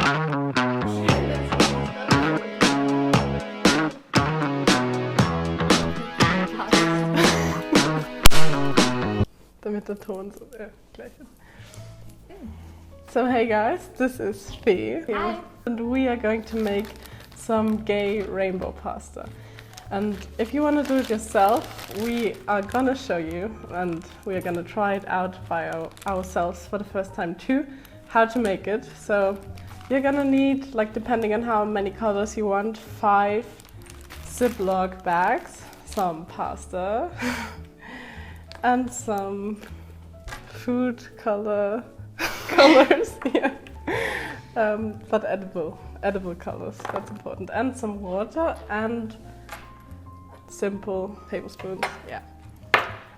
Damit der Ton so gleich ist. So hey guys, this is Fee. Hi. And we are going to make some gay rainbow pasta. And if you want to do it yourself, we are gonna show you, and we are gonna try it out by ourselves for the first time too, how to make it. So you're gonna need, like depending on how many colors you want, 5 Ziploc bags, some pasta, and some food colors, yeah, but edible colors, that's important, and some water and simple tablespoons, yeah.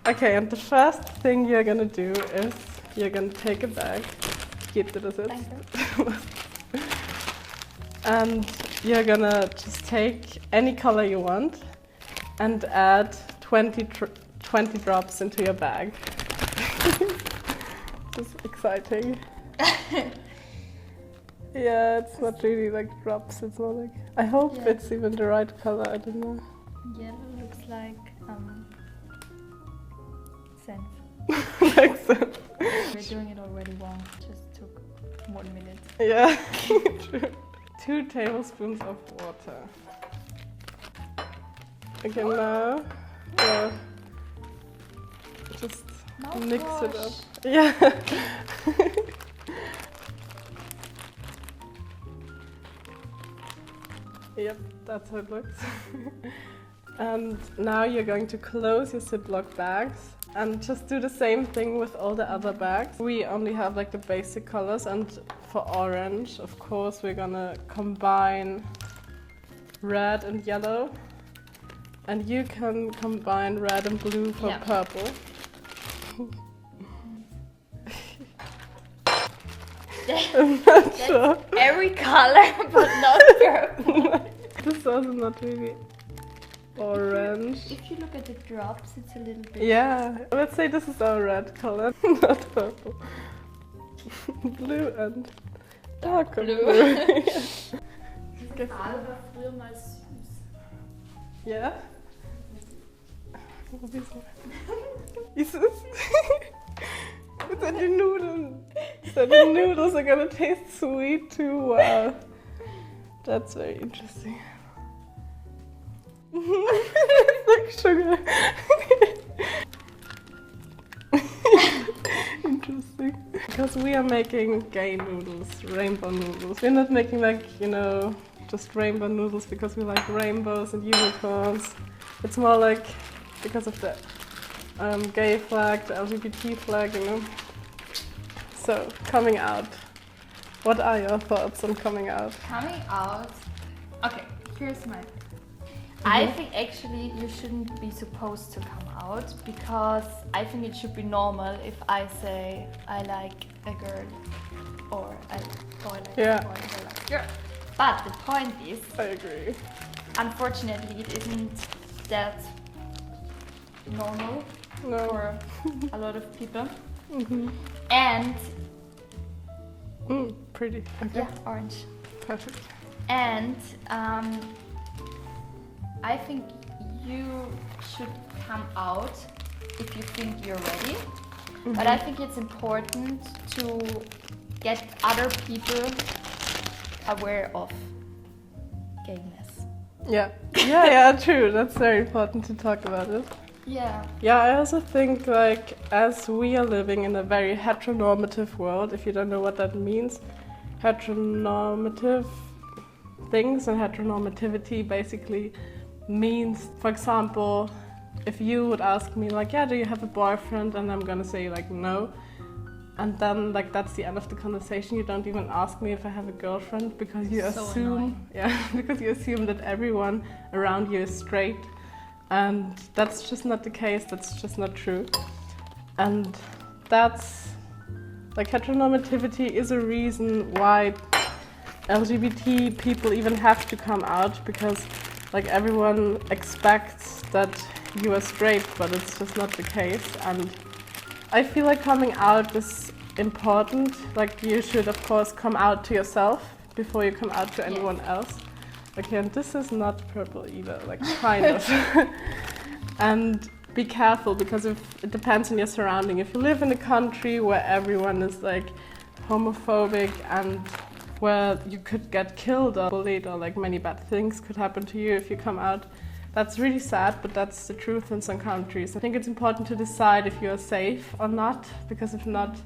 Okay, and the first thing you're gonna do is you're gonna take a bag, keep it as it, and you're gonna just take any color you want and add 20 drops into your bag. This is exciting. Yeah, it's not really like drops, it's more like, I hope it's even the right color, I don't know. Yellow looks like scent. Like so. We're doing it already wrong. Just took 1 minute. Yeah, true. 2 tablespoons of water. Okay, now just mix it up. Yeah. Yep, that's how it looks. And now you're going to close your Ziploc bags and just do the same thing with all the other bags. We only have like the basic colors, and for orange, of course, we're gonna combine red and yellow. And you can combine red and blue for purple. I'm not sure. Every color, but not purple. This is also not really orange. If you look at the drops, it's a little bit... Yeah, let's say this is our red color, not purple. Blue and darker blue. Das war früher mal süß. Ja? Wieso? Ist es? Then the noodles are gonna taste sweet too. Wow, that's very interesting. It's like sugar. Interesting. Because we are making gay noodles, rainbow noodles. We're not making like, you know, just rainbow noodles because we like rainbows and unicorns. It's more like because of the gay flag, the LGBT flag, you know. So, coming out. What are your thoughts on coming out? Coming out? Okay, here's my thing. I think actually you shouldn't be supposed to come out, because I think it should be normal if I say I like a girl or I like a boy or like a girl. But the point is, I agree. Unfortunately, it isn't that normal for a lot of people. And pretty. Okay. yeah, orange. Perfect. And I think you should come out if you think you're ready. But I think it's important to get other people aware of gayness. Yeah. Yeah, true. That's very important to talk about it. Yeah. Yeah, I also think like as we are living in a very heteronormative world, if you don't know what that means, heteronormative things and heteronormativity basically means, for example, if you would ask me like, yeah, do you have a boyfriend? And I'm gonna say like no. And then like that's the end of the conversation. You don't even ask me if I have a girlfriend because you because you assume that everyone around you is straight. And that's just not the case, that's just not true. And that's, like, heteronormativity is a reason why LGBT people even have to come out, because like everyone expects that you are straight, but it's just not the case. And I feel like coming out is important. Like, you should of course come out to yourself, before you come out to anyone else. Okay, and this is not purple either, like kind of. And be careful, because if it depends on your surrounding. If you live in a country where everyone is like homophobic and where you could get killed or bullied, or like many bad things could happen to you if you come out, that's really sad, but that's the truth in some countries. I think it's important to decide if you're safe or not, because if not,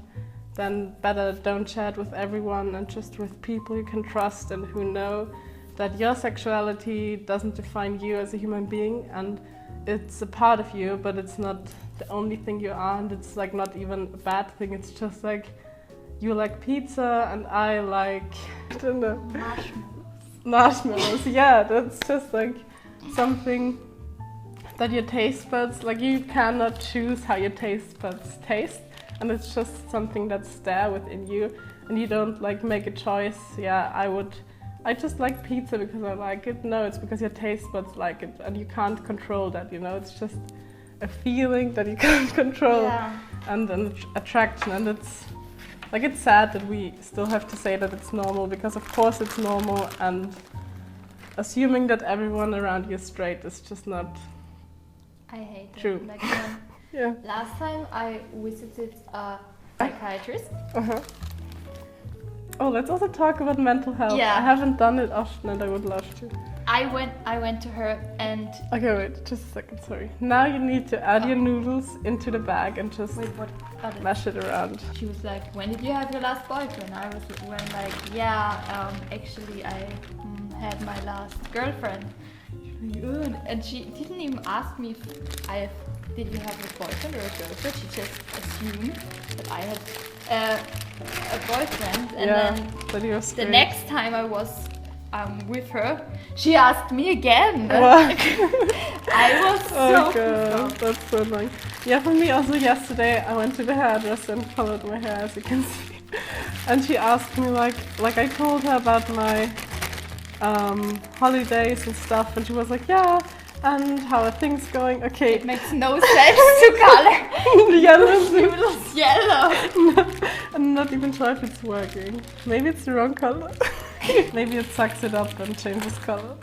then better don't chat with everyone and just with people you can trust and who know that your sexuality doesn't define you as a human being, and it's a part of you, but it's not the only thing you are, and it's like not even a bad thing. It's just like you like pizza and I like, I don't know, marshmallows. Yeah, that's just like something that your taste buds, like you cannot choose how your taste buds taste, and it's just something that's there within you, and you don't like make a choice. Yeah, I just like pizza because I like it. No, it's because your taste buds like it, and you can't control that, you know. It's just a feeling that you can't control, and an attraction, and it's sad that we still have to say that it's normal, because of course it's normal, and assuming that everyone around you is straight is just not true. Like, yeah. last time I visited a psychiatrist. Oh, let's also talk about mental health. Yeah. I haven't done it often, and I would love to. I went to her and... Okay, wait, just a second, sorry. Now you need to add your noodles into the bag and just mash it around. She was like, when did you have your last boyfriend? I was like, actually I had my last girlfriend. Good. And she didn't even ask me if did you have a boyfriend or a girlfriend. She just assumed that I had a boyfriend. And then the next time I was with her, she asked me again. I was so pissed off. That's so annoying. Yeah, for me also yesterday I went to the hairdresser and colored my hair, as you can see. And she asked me like I told her about my holidays and stuff, and she was like, yeah, and how are things going? Okay. It makes no sense to color yellow noodles yellow. I'm not even sure if it's working. Maybe it's the wrong color. Maybe it sucks it up and changes color.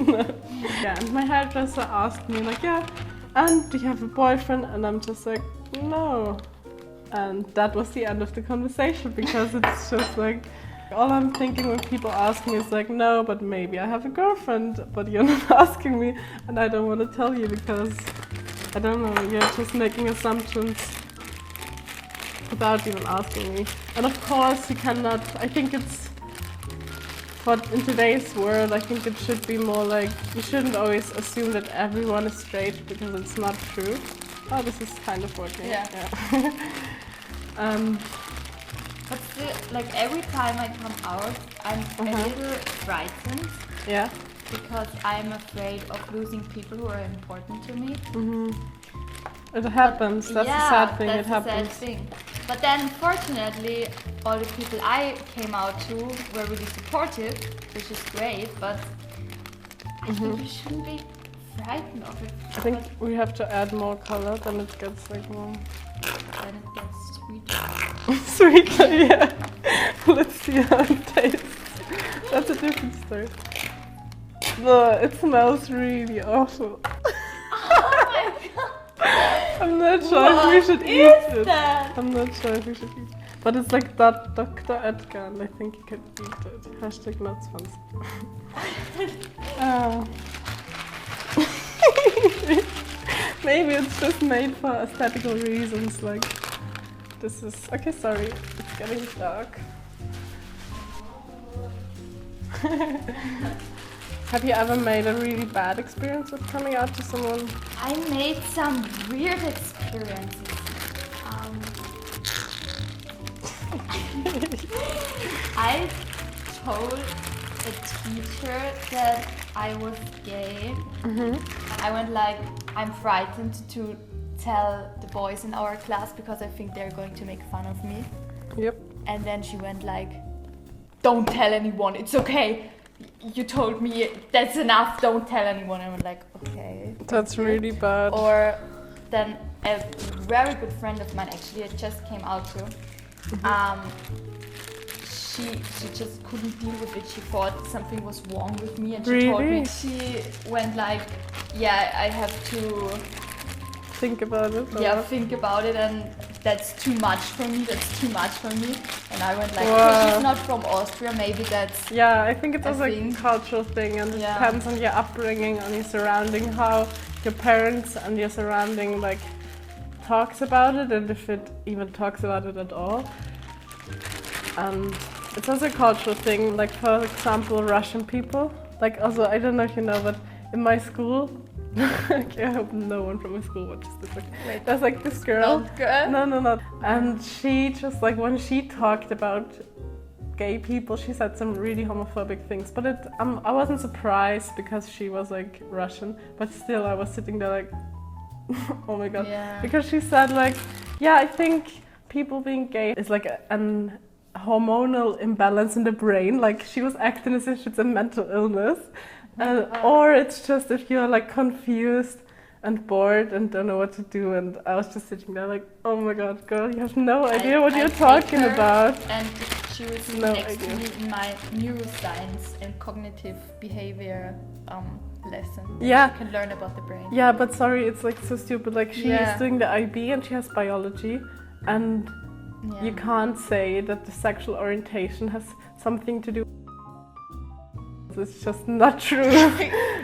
No. Yeah, and my hairdresser asked me like, yeah, and do you have a boyfriend? And I'm just like, no. And that was the end of the conversation, because it's just like, all I'm thinking when people ask me is like, no, but maybe I have a girlfriend, but you're not asking me, and I don't want to tell you because, I don't know, you're just making assumptions without even asking me. And of course you cannot, I think it's, but in today's world, I think it should be more like, you shouldn't always assume that everyone is straight, because it's not true. Oh, this is kind of working. Yeah. But still, like every time I come out, I'm a little frightened. Yeah. Because I'm afraid of losing people who are important to me. It happens. That's the sad thing. It happens. That's the sad thing. But then, fortunately, all the people I came out to were really supportive, which is great. But I think you shouldn't be frightened of it. I think we have to add more color, then it gets like more. Then it gets sweeter. Sweeter, yeah. Let's see how it tastes. That's a different story. It smells really awful. Oh my god! I'm not sure if we should eat it. I'm not sure if we should eat it. But it's like that Dr. Edgar, and I think you can eat it. Hashtag not sponsored. Maybe it's just made for aesthetical reasons, like this is... Okay, sorry, it's getting dark. Have you ever made a really bad experience with coming out to someone? I made some weird experiences. I told a teacher that I was gay. I went like, I'm frightened to tell the boys in our class because I think they're going to make fun of me. Yep. And then she went like, don't tell anyone, it's okay. You told me that's enough, don't tell anyone. I went like, okay. That's really bad. Or then a very good friend of mine, actually, I just came out to, she just couldn't deal with it. She thought something was wrong with me, and she Really? told me, she went like, yeah, I have to Think about it. think about it, and that's too much for me. And I went like, Wow. okay, she's not from Austria. Maybe that's Yeah, I think it's I also a think- cultural thing, and it Yeah. depends on your upbringing, on your surrounding, how your parents and your surrounding like talks about it, and if it even talks about it at all. And it's also a cultural thing. Like for example, Russian people. Like also, I don't know if you know, but in my school, I hope no one from my school watches this. Wait. There's like this girl. not good. No. And she just like when she talked about gay people, she said some really homophobic things. But I wasn't surprised because she was like Russian. But still, I was sitting there like, oh my god. Yeah. Because she said like, yeah, I think people being gay is like an hormonal imbalance in the brain. Like she was acting as if it's a mental illness. Or it's just if you're like confused and bored and don't know what to do, and I was just sitting there like, oh my god, girl, you have no idea what you're talking about. And she was No next idea. to me in my neuroscience and cognitive behavior lesson. Yeah. You can learn about the brain. Yeah, but sorry, it's like so stupid. Like she's Yeah. doing the IB and she has biology, and Yeah. you can't say that the sexual orientation has something to do. It's just not true.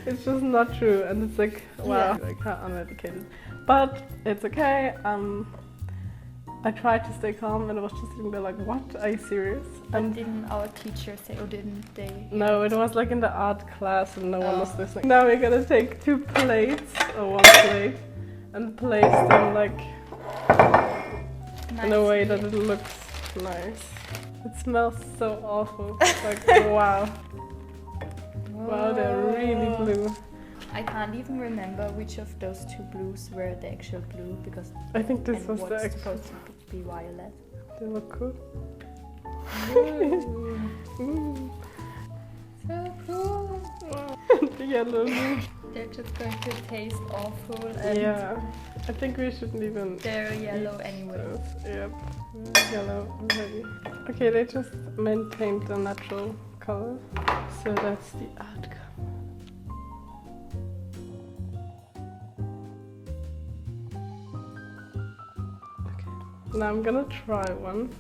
It's just not true, and it's like, wow, like how uneducated. But it's okay. I tried to stay calm, and I was just sitting there like, what? Are you serious? And didn't our teacher say, or didn't they? No, it was like in the art class, and no one was Oh. listening. Now we're gonna take 2 plates or 1 plate and place them like in a way that it looks nice. It smells so awful. Like wow. Wow, they're really blue. I can't even remember which of those 2 blues were the actual blue, because I think this and was the what's actual. supposed to be violet. They look cool. Ooh. So cool. The yellow. They're just going to taste awful, and Yeah. I think we shouldn't even. they're yellow eat anyway. those. Yep. Yellow already. Okay, they just maintained the natural color. So that's the outcome. Okay. Now I'm gonna try one.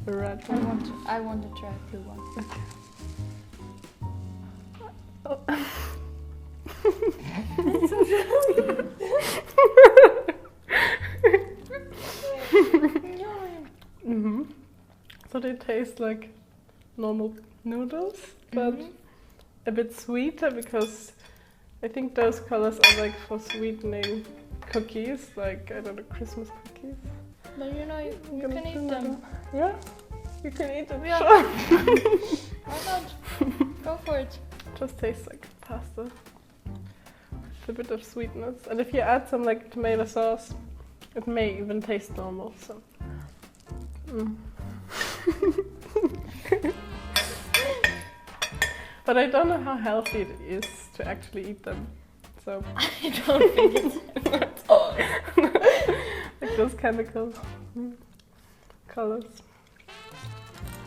The red one. I want to try a blue one. Oh. Mm-hmm. So they taste like normal noodles, but a bit sweeter, because I think those colors are like for sweetening cookies, like I don't know, Christmas cookies. But you know, you gonna can do eat that. them. Yeah, you can eat it. Yeah. Sure. Why not? Go for it. Just tastes like pasta. With a bit of sweetness, and if you add some like tomato sauce, it may even taste normal. So. But I don't know how healthy it is to actually eat them. So I don't think it's at all. like those chemical colors.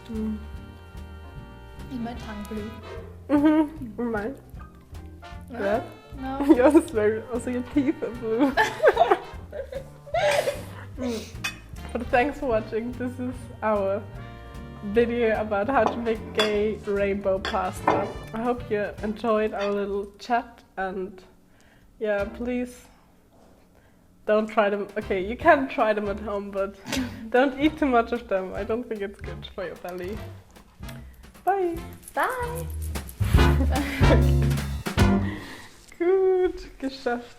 Is my tongue blue? Mine. No. Yeah. No. Yours is very. Also, your teeth are blue. But thanks for watching. This is our video about how to make gay rainbow pasta. I hope you enjoyed our little chat, and yeah, please don't try them. Okay, you can try them at home, but don't eat too much of them. I don't think it's good for your belly. Bye. Bye. Gut geschafft.